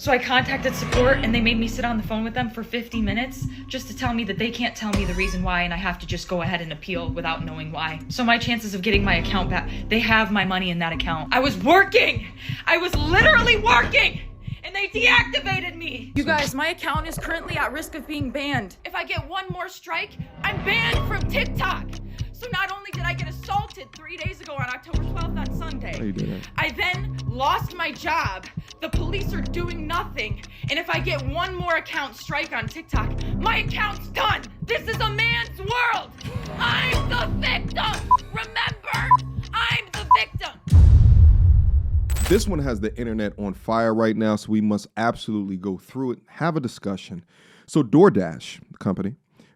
So I contacted support and they made me sit on the phone with them for 50 minutes just to tell me that they can't tell me the reason why and I have to just go ahead and appeal without knowing why. So my chances of getting my account back, they have my money in that account. I was working! I was literally working! And they deactivated me! You guys, my account is currently at risk of being banned. If I get one more strike, I'm banned from TikTok! So not only did I get assaulted 3 days ago on October 12th on Sunday, How you doing? I then lost my job. The police are doing nothing. And if I get one more account strike on TikTok, my account's done. This is a man's world. I'm the victim. Remember, I'm the victim. This one has the internet on fire right now, so we must absolutely go through it, have a discussion. So DoorDash, the company,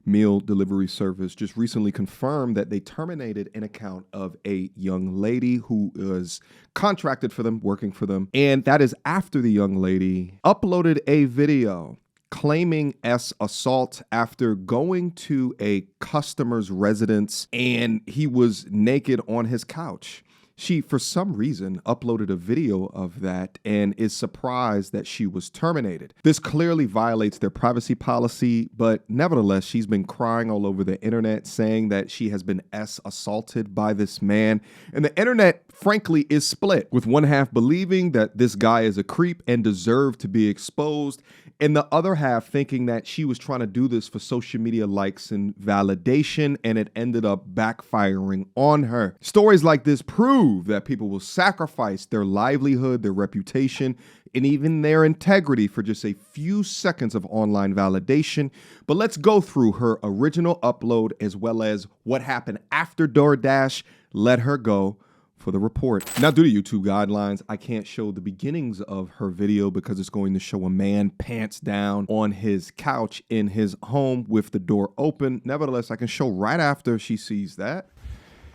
meal delivery service, just recently confirmed that they terminated an account of a young lady who was contracted for them, working for them. And that is after the young lady uploaded a video claiming assault after going to a customer's residence and he was naked on his couch. She, for some reason, uploaded a video of that and is surprised that she was terminated. This clearly violates their privacy policy, but nevertheless, she's been crying all over the internet saying that she has been assaulted by this man. And the internet, frankly, is split, with one half believing that this guy is a creep and deserved to be exposed, and the other half thinking that she was trying to do this for social media likes and validation, and it ended up backfiring on her. Stories like this prove that people will sacrifice their livelihood, their reputation, and even their integrity for just a few seconds of online validation. But let's go through her original upload as well as what happened after DoorDash let her go for the report. Now, due to YouTube guidelines, I can't show the beginnings of her video because it's going to show a man pants down on his couch in his home with the door open. Nevertheless, I can show right after she sees that.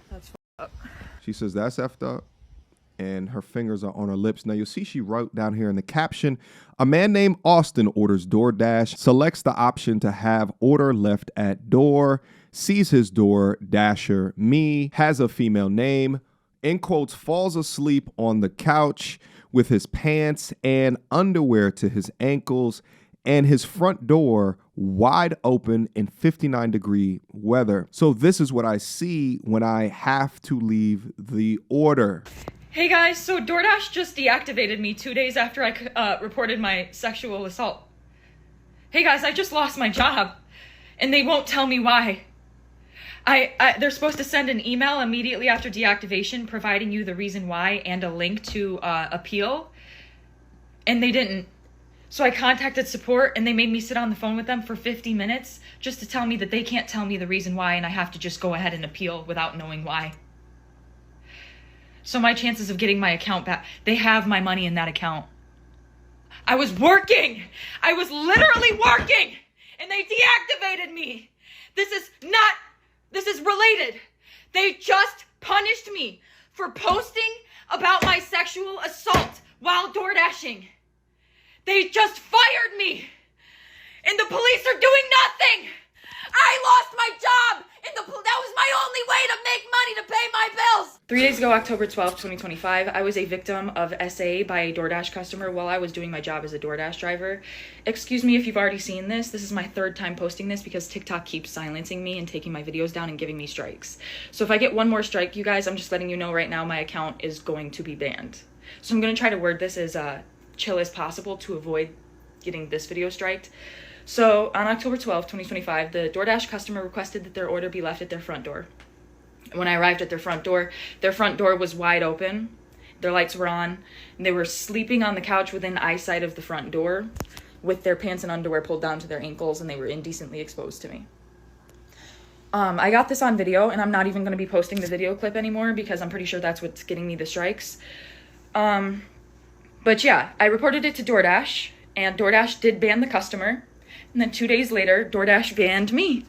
That's f***ed up. She says that's effed up, and her fingers are on her lips. Now, you'll see she wrote down here in the caption, a man named Austin orders DoorDash, selects the option to have order left at door, sees his door, Dasher, me, has a female name, in quotes, falls asleep on the couch with his pants and underwear to his ankles and his front door wide open in 59-degree weather. So this is what I see when I have to leave the order. Hey guys, so DoorDash just deactivated me 2 days after I reported my sexual assault. Hey guys, I just lost my job and they won't tell me why. They're supposed to send an email immediately after deactivation providing you the reason why and a link to appeal, and they didn't. So I contacted support and they made me sit on the phone with them for 50 minutes just to tell me that they can't tell me the reason why and I have to just go ahead and appeal without knowing why. So my chances of getting my account back, they have my money in that account. I was working! I was literally working! And they deactivated me! This is related. They just punished me for posting about my sexual assault while DoorDashing. They just fired me. And the police are doing nothing. I lost my job. And that was my only way to make money to pay my bills. 3 days ago, October 12th, 2025, I was a victim of SA by a DoorDash customer while I was doing my job as a DoorDash driver. Excuse me if you've already seen this. This is my third time posting this because TikTok keeps silencing me and taking my videos down and giving me strikes. So if I get one more strike, you guys, I'm just letting you know right now my account is going to be banned. So I'm going to try to word this as chill as possible to avoid getting this video striked. So on October 12th, 2025, the DoorDash customer requested that their order be left at their front door. When I arrived at their front door was wide open, their lights were on, and they were sleeping on the couch within eyesight of the front door with their pants and underwear pulled down to their ankles, and they were indecently exposed to me. I got this on video, and I'm not even going to be posting the video clip anymore because I'm pretty sure that's what's getting me the strikes. But yeah, I reported it to DoorDash, and DoorDash did ban the customer. And then 2 days later, DoorDash banned me,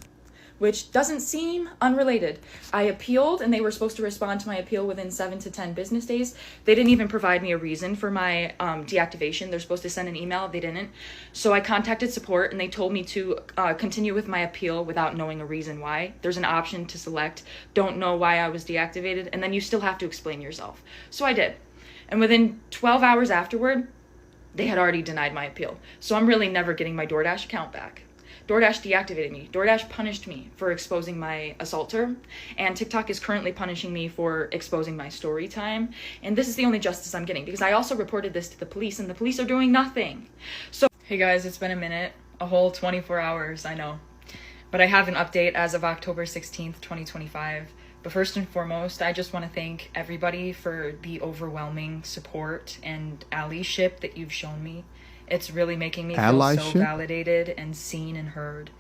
which doesn't seem unrelated. I appealed, and they were supposed to respond to my appeal within 7 to 10 business days. They didn't even provide me a reason for my deactivation. They're supposed to send an email. They didn't. So I contacted support, and they told me to continue with my appeal without knowing a reason why. There's an option to select, don't know why I was deactivated, and then you still have to explain yourself. So I did. And within 12 hours afterward, they had already denied my appeal. So I'm really never getting my DoorDash account back. DoorDash deactivated me. DoorDash punished me for exposing my assaulter, and TikTok is currently punishing me for exposing my story time. And this is the only justice I'm getting, because I also reported this to the police, and the police are doing nothing. So, hey guys, it's been a minute, a whole 24 hours, I know. But I have an update as of October 16th, 2025. But first and foremost, I just want to thank everybody for the overwhelming support and allyship that you've shown me. It's really making me feel so validated and seen and heard.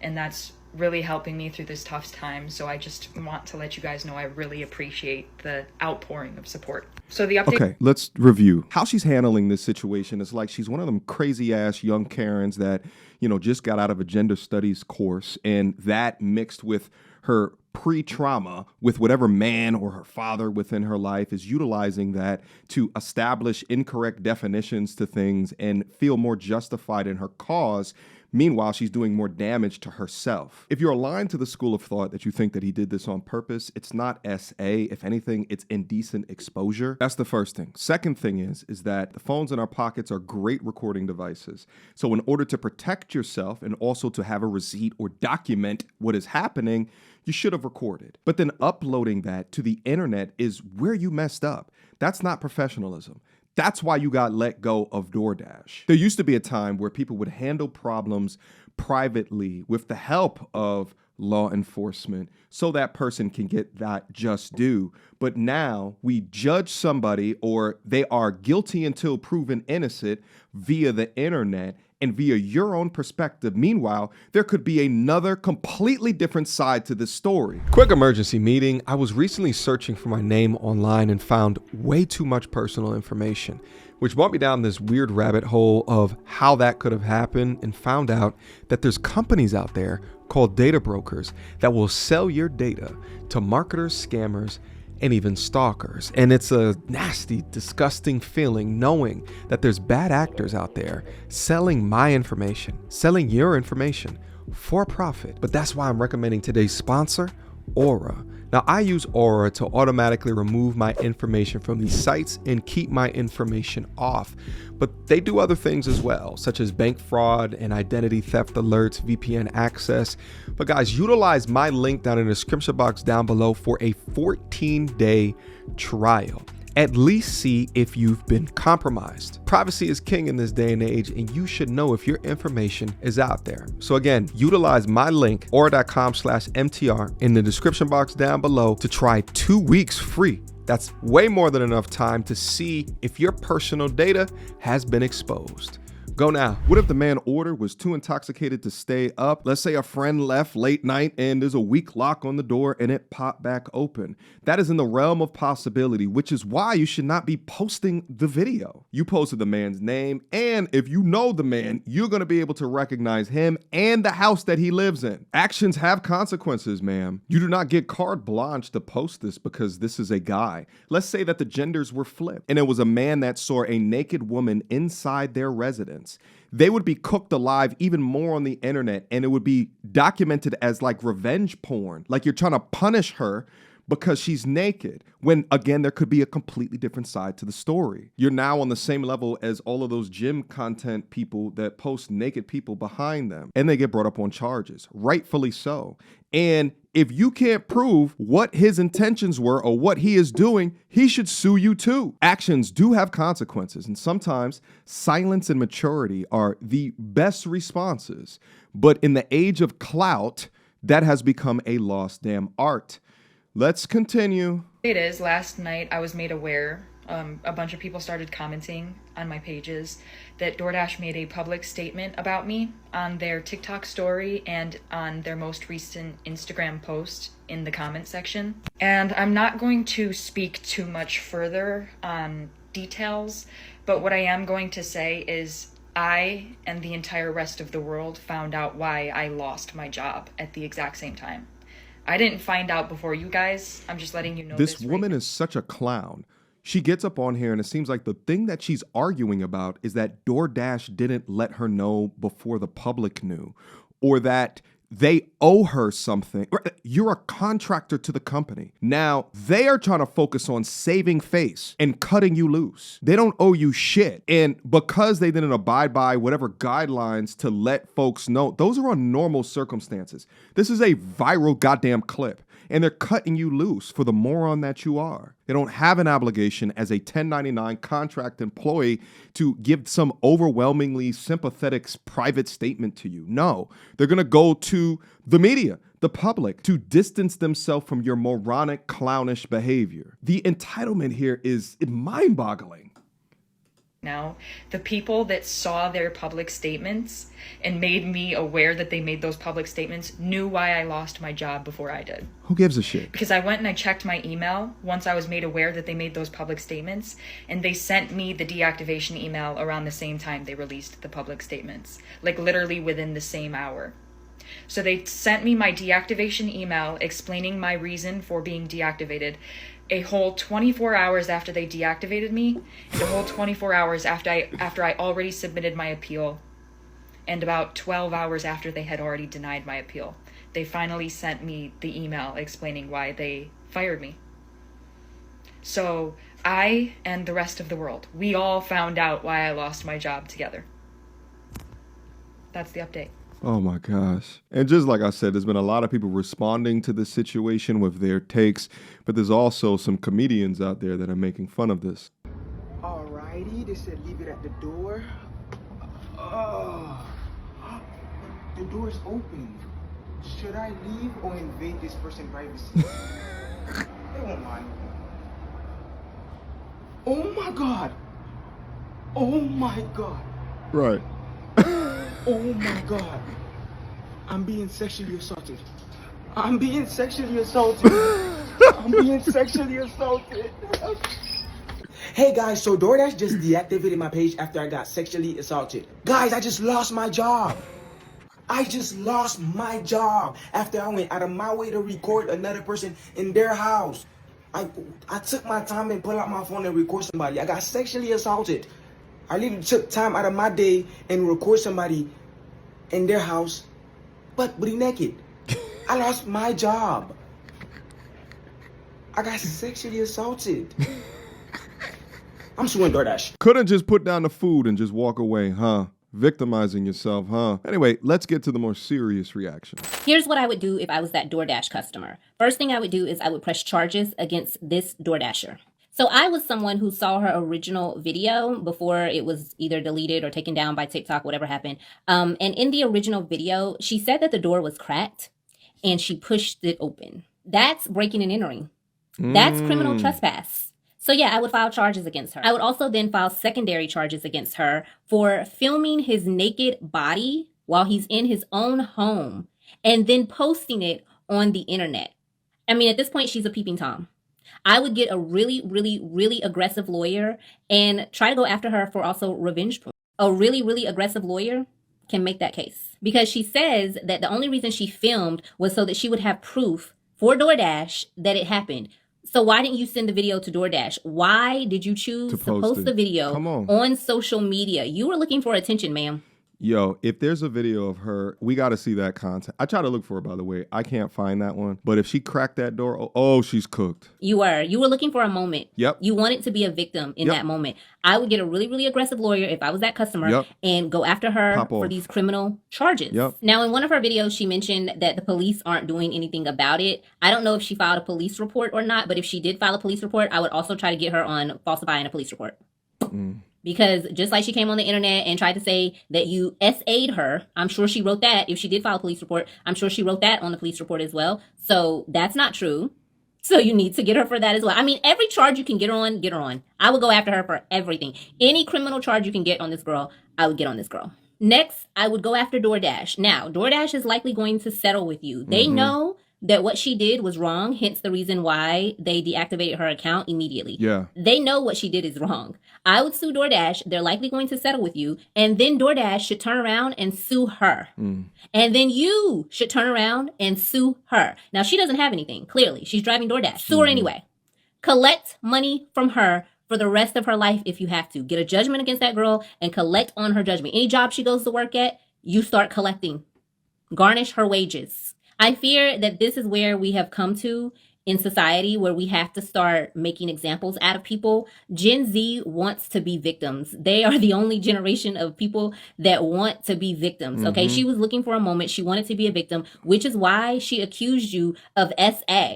And that's really helping me through this tough time. So I just want to let you guys know I really appreciate the outpouring of support. So the update... Okay, let's review. How she's handling this situation is like she's one of them crazy-ass young Karens that, you know, just got out of a gender studies course, and that mixed with her pre-trauma with whatever man or her father within her life is utilizing that to establish incorrect definitions to things and feel more justified in her cause. Meanwhile, she's doing more damage to herself. If you're aligned to the school of thought that you think that he did this on purpose, it's not SA. If anything, it's indecent exposure. That's the first thing. Second thing is that the phones in our pockets are great recording devices. So in order to protect yourself and also to have a receipt or document what is happening, you should have recorded. But then uploading that to the internet is where you messed up. That's not professionalism. That's why you got let go of DoorDash. There used to be a time where people would handle problems privately with the help of law enforcement so that person can get that just due. But now we judge somebody, or they are guilty until proven innocent, via the internet and via your own perspective. Meanwhile, there could be another completely different side to this story. Quick emergency meeting. I was recently searching for my name online and found way too much personal information, which brought me down this weird rabbit hole of how that could have happened, and found out that there's companies out there called data brokers that will sell your data to marketers, scammers, and even stalkers. And it's a nasty, disgusting feeling knowing that there's bad actors out there selling my information, selling your information for profit. But that's why I'm recommending today's sponsor, Aura. Now, I use Aura to automatically remove my information from these sites and keep my information off. But they do other things as well, such as bank fraud and identity theft alerts, VPN access. But guys, utilize my link down in the description box down below for a 14-day trial. At least see if you've been compromised. Privacy is king in this day and age, and you should know if your information is out there. So again, utilize my link, aura.com/MTR, in the description box down below to try 2 weeks free. That's way more than enough time to see if your personal data has been exposed. Go now. What if the man ordered was too intoxicated to stay up? Let's say a friend left late night and there's a weak lock on the door and it popped back open. That is in the realm of possibility, which is why you should not be posting the video. You posted the man's name, and if you know the man, you're going to be able to recognize him and the house that he lives in. Actions have consequences, ma'am. You do not get carte blanche to post this because this is a guy. Let's say that the genders were flipped and it was a man that saw a naked woman inside their residence. They would be cooked alive even more on the internet, and it would be documented as like revenge porn. Like you're trying to punish her because she's naked, when again, there could be a completely different side to the story. You're now on the same level as all of those gym content people that post naked people behind them, and they get brought up on charges, rightfully so. And if you can't prove what his intentions were or what he is doing, he should sue you too. Actions do have consequences, and sometimes silence and maturity are the best responses. But in the age of clout, that has become a lost damn art. Let's continue. It is, last night I was made aware, a bunch of people started commenting on my pages that DoorDash made a public statement about me on their TikTok story and on their most recent Instagram post in the comment section. And I'm not going to speak too much further on details, but what I am going to say is I and the entire rest of the world found out why I lost my job at the exact same time. I didn't find out before you guys. I'm just letting you know this woman is such a clown. She gets up on here and it seems like the thing that she's arguing about is that DoorDash didn't let her know before the public knew, or that they owe her something. You're a contractor to the company. Now, they are trying to focus on saving face and cutting you loose. They don't owe you shit. And because they didn't abide by whatever guidelines to let folks know, those are on normal circumstances. This is a viral goddamn clip. And they're cutting you loose for the moron that you are. They don't have an obligation as a 1099 contract employee to give some overwhelmingly sympathetic private statement to you. No, they're going to go to the media, the public, to distance themselves from your moronic, clownish behavior. The entitlement here is mind-boggling. Now, the people that saw their public statements and made me aware that they made those public statements knew why I lost my job before I did. Who gives a shit? Because I went and I checked my email once I was made aware that they made those public statements, and they sent me the deactivation email around the same time they released the public statements, like literally within the same hour. So they sent me my deactivation email explaining my reason for being deactivated a whole 24 hours after they deactivated me, and a whole 24 hours after I already submitted my appeal, and about 12 hours after they had already denied my appeal. They finally sent me the email explaining why they fired me. So I and the rest of the world, we all found out why I lost my job together. That's the update. Oh my gosh. And just like I said, there's been a lot of people responding to this situation with their takes, but there's also some comedians out there that are making fun of this. Alrighty, they said leave it at the door. Oh, the door's open. Should I leave or invade this person's privacy? They won't mind. Oh my God. Oh my God. Right. Oh my God. I'm being sexually assaulted. I'm being sexually assaulted. I'm being sexually assaulted. Hey guys, so DoorDash just deactivated my page after I got sexually assaulted. Guys, I just lost my job. I just lost my job after I went out of my way to record another person in their house. I took my time and pulled out my phone and record somebody. I got sexually assaulted. I literally took time out of my day and record somebody in their house, but booty naked. I lost my job. I got sexually assaulted. I'm suing DoorDash. Couldn't just put down the food and just walk away, huh? Victimizing yourself, huh? Anyway, let's get to the more serious reaction. Here's what I would do if I was that DoorDash customer. First thing I would do is I would press charges against this DoorDasher. So I was someone who saw her original video before it was either deleted or taken down by TikTok, whatever happened. And in the original video, she said that the door was cracked and she pushed it open. That's breaking and entering. That's criminal trespass. So yeah, I would file charges against her. I would also then file secondary charges against her for filming his naked body while he's in his own home and then posting it on the internet. I mean, at this point, she's a peeping Tom. I would get a really, really, really aggressive lawyer and try to go after her for also revenge porn. A really, really aggressive lawyer can make that case because she says that the only reason she filmed was so that she would have proof for DoorDash that it happened. So why didn't you send the video to DoorDash? Why did you choose to post the video on social media? You were looking for attention, ma'am. Yo, if there's a video of her, we got to see that content. I try to look for it, by the way. I can't find that one. But if she cracked that door, oh, she's cooked. You were looking for a moment. Yep. You wanted to be a victim in that moment. I would get a really, really aggressive lawyer if I was that customer and go after her for these criminal charges. Now, in one of her videos, she mentioned that the police aren't doing anything about it. I don't know if she filed a police report or not, but if she did file a police report, I would also try to get her on falsifying a police report. Because just like she came on the internet and tried to say that you SA'd her, I'm sure she wrote that. If she did file a police report, I'm sure she wrote that on the police report as well. So that's not true. So you need to get her for that as well. I mean, every charge you can get her on, get her on. I would go after her for everything. Any criminal charge you can get on this girl, I would get on this girl. Next, I would go after DoorDash. Now, DoorDash is likely going to settle with you. They know that what she did was wrong, hence the reason why they deactivated her account immediately. Yeah. They know what she did is wrong. I would sue DoorDash. They're likely going to settle with you. And then DoorDash should turn around and sue her. And then you should turn around and sue her. Now, she doesn't have anything, clearly. She's driving DoorDash. Sue her anyway. Collect money from her for the rest of her life if you have to. Get a judgment against that girl and collect on her judgment. Any job she goes to work at, you start collecting garnish her wages. I fear that this is where we have come to in society, where we have to start making examples out of people. Gen Z wants to be victims. They are the only generation of people that want to be victims. Okay. She was looking for a moment. She wanted to be a victim, which is why she accused you of SA.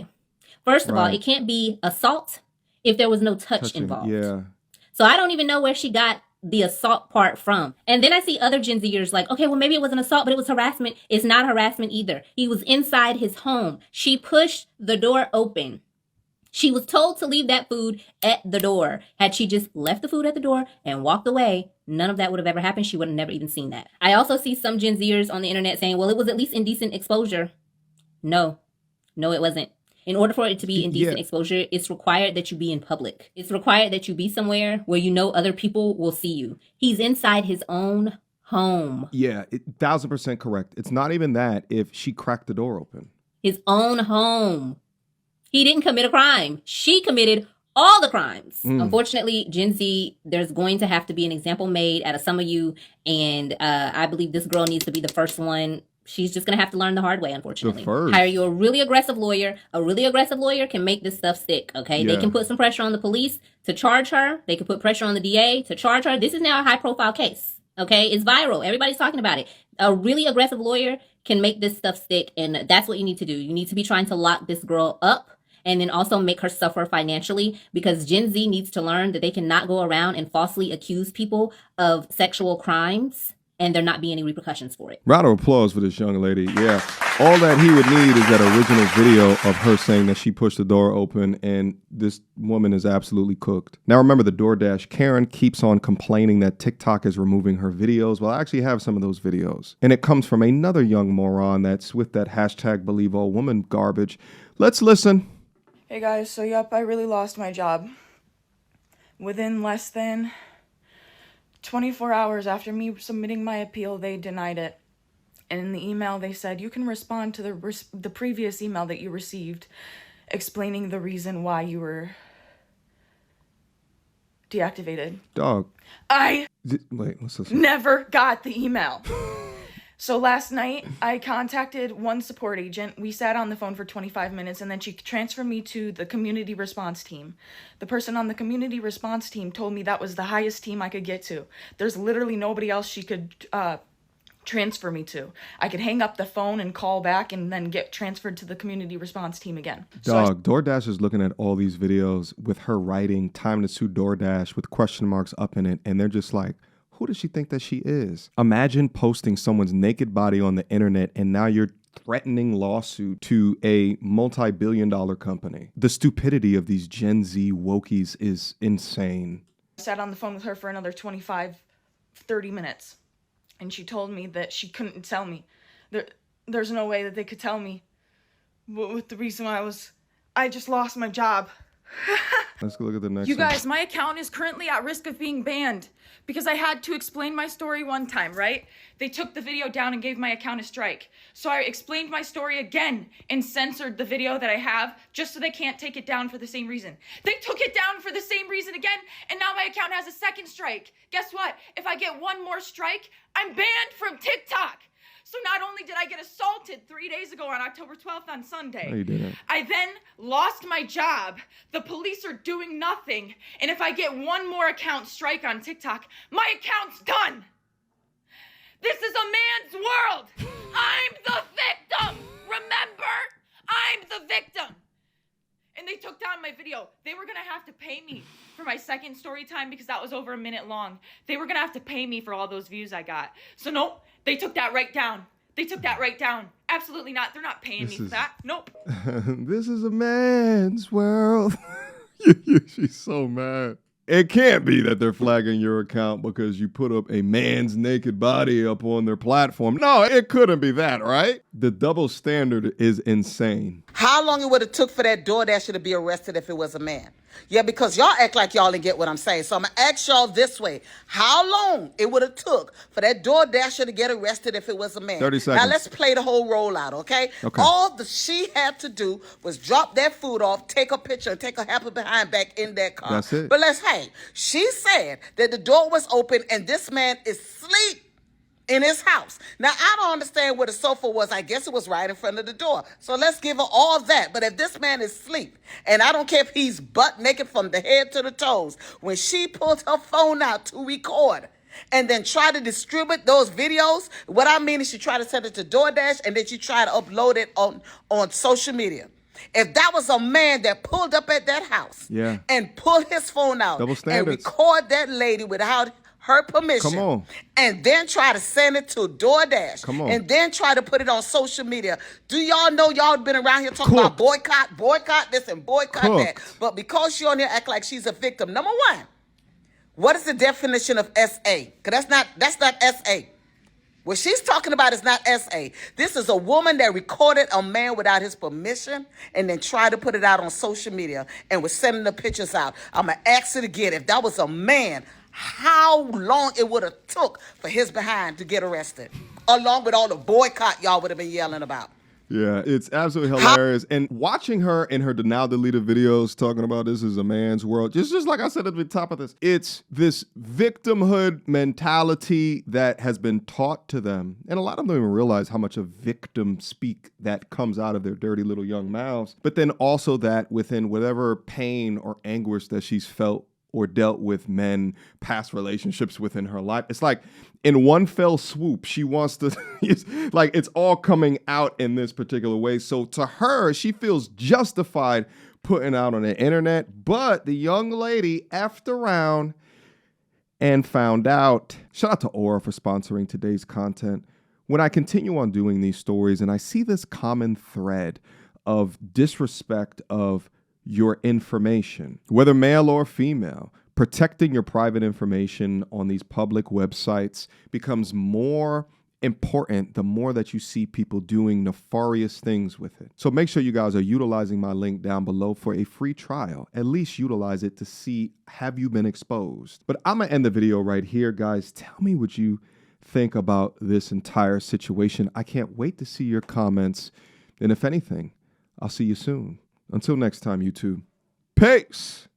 First of all, it can't be assault if there was no touch involved. Yeah. So I don't even know where she got the assault part from. And then I see other Gen Zers like, okay, well, maybe it was an assault, but it was harassment. It's not harassment either. He was inside his home. She pushed the door open. She was told to leave that food at the door. Had she just left the food at the door and walked away, none of that would have ever happened. She would have never even seen that. I also see some Gen Zers on the internet saying, well, it was at least indecent exposure. No, it wasn't. In order for it to be indecent exposure, it's required that you be in public. It's required that you be somewhere where you know other people will see you. He's inside his own home. Yeah, 1,000% correct. It's not even that if she cracked the door open. His own home. He didn't commit a crime. She committed all the crimes. Unfortunately, Gen Z, there's going to have to be an example made out of some of you. And I believe this girl needs to be the first one. She's just going to have to learn the hard way, unfortunately. Hire you a really aggressive lawyer. A really aggressive lawyer can make this stuff stick, okay? They can put some pressure on the police to charge her. They can put pressure on the DA to charge her. This is now a high-profile case, okay? It's viral. Everybody's talking about it. A really aggressive lawyer can make this stuff stick, and that's what you need to do. You need to be trying to lock this girl up and then also make her suffer financially, because Gen Z needs to learn that they cannot go around and falsely accuse people of sexual crimes and there not be any repercussions for it. Round of applause for this young lady. Yeah. All that he would need is that original video of her saying that she pushed the door open, and this woman is absolutely cooked. Now remember the DoorDash. Karen keeps on complaining that TikTok is removing her videos. Well, I actually have some of those videos. And it comes from another young moron that's with that hashtag believe all woman garbage. Let's listen. Hey guys, so yep, I really lost my job. Within less than 24 hours after me submitting my appeal, they denied it. And in the email, they said, you can respond to the previous email that you received explaining the reason why you were deactivated. Dog. Wait, let's listen. Never got the email. So last night, I contacted one support agent. We sat on the phone for 25 minutes, and then she transferred me to the community response team. The person on the community response team told me that was the highest team I could get to. There's literally nobody else she could transfer me to. I could hang up the phone and call back and then get transferred to the community response team again. Dog, DoorDash is looking at all these videos with her writing time to sue DoorDash with question marks up in it, and they're just like, who does she think that she is? Imagine posting someone's naked body on the internet and now you're threatening lawsuit to a multi-billion-dollar company. The stupidity of these Gen Z wokies is insane. I sat on the phone with her for another 25, 30 minutes. And she told me that she couldn't tell me. There's no way that they could tell me what the reason why I just lost my job. Let's go look at the next one. You guys, my account is currently at risk of being banned because I had to explain my story one time, right? They took the video down and gave my account a strike. So I explained my story again and censored the video that I have just so they can't take it down for the same reason. They took it down for the same reason again, and now my account has a second strike. Guess what? If I get one more strike, I'm banned from TikTok. So not only did I get assaulted 3 days ago on October 12th on Sunday, no, you didn't. I then lost my job. The police are doing nothing. And if I get one more account strike on TikTok, my account's done. This is a man's world. I'm the victim. Remember? I'm the victim. And they took down my video. They were going to have to pay me for my second story time because that was over a minute long. They were going to have to pay me for all those views I got. So nope, they took that right down. They took that right down. Absolutely not. They're not paying me for that. Nope. This is a man's world. She's so mad. It can't be that they're flagging your account because you put up a man's naked body up on their platform. No, it couldn't be that, right? The double standard is insane. How long it would have took for that DoorDasher to be arrested if it was a man? Yeah, because y'all act like y'all didn't get what I'm saying. So I'm going to ask y'all this way. How long it would have took for that DoorDasher to get arrested if it was a man? 30 seconds. Now let's play the whole rollout, okay? All she had to do was drop that food off, take a picture, and take her happy behind back in that car. That's it. But she said that the door was open and this man is asleep. in his house. Now, I don't understand where the sofa was. I guess it was right in front of the door. So let's give her all that. But if this man is asleep, and I don't care if he's butt naked from the head to the toes, when she pulled her phone out to record and then try to distribute those videos, what I mean is she tried to send it to DoorDash and then she tried to upload it on social media. If that was a man that pulled up at that house and pulled his phone out and record that lady without her permission, and then try to send it to DoorDash, and then try to put it on social media. Do y'all know y'all been around here talking about boycott this and boycott that? But because she on here act like she's a victim, number one, what is the definition of SA? Because that's not SA. What she's talking about is not SA. This is a woman that recorded a man without his permission and then tried to put it out on social media and was sending the pictures out. I'm going to ask it again. If that was a man, how long it would have took for his behind to get arrested, along with all the boycott y'all would have been yelling about. Yeah, it's absolutely hilarious. And watching her in her now deleted videos talking about this is a man's world, just like I said at the top of this, it's this victimhood mentality that has been taught to them. And a lot of them don't even realize how much of victim speak that comes out of their dirty little young mouths. But then also that within whatever pain or anguish that she's felt or dealt with men, past relationships within her life. It's like in one fell swoop, she wants to, it's all coming out in this particular way. So to her, she feels justified putting out on the internet, but the young lady effed around and found out. Shout out to Aura for sponsoring today's content. When I continue on doing these stories and I see this common thread of disrespect of your information, whether male or female, protecting your private information on these public websites becomes more important the more that you see people doing nefarious things with it. So make sure you guys are utilizing my link down below for a free trial. At least utilize it to see, have you been exposed? But I'm gonna end the video right here, guys. Tell me what you think about this entire situation. I can't wait to see your comments. And if anything, I'll see you soon. Until next time, YouTube. Peace.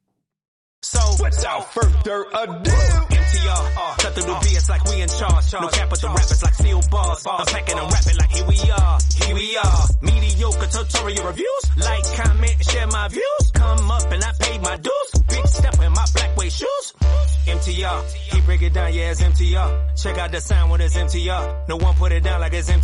So, without further ado, MTR, cut through the BS like we in charge. No cap with the rappers like steel bars. I'm packing and rapping like here we are. Mediocre tutorial reviews. Like, comment, share my views. Come up and I paid my dues. Big step in my black way shoes. MTR, he break it down, yeah, it's MTR. Check out the sound when it's MTR. No one put it down like it's MTR.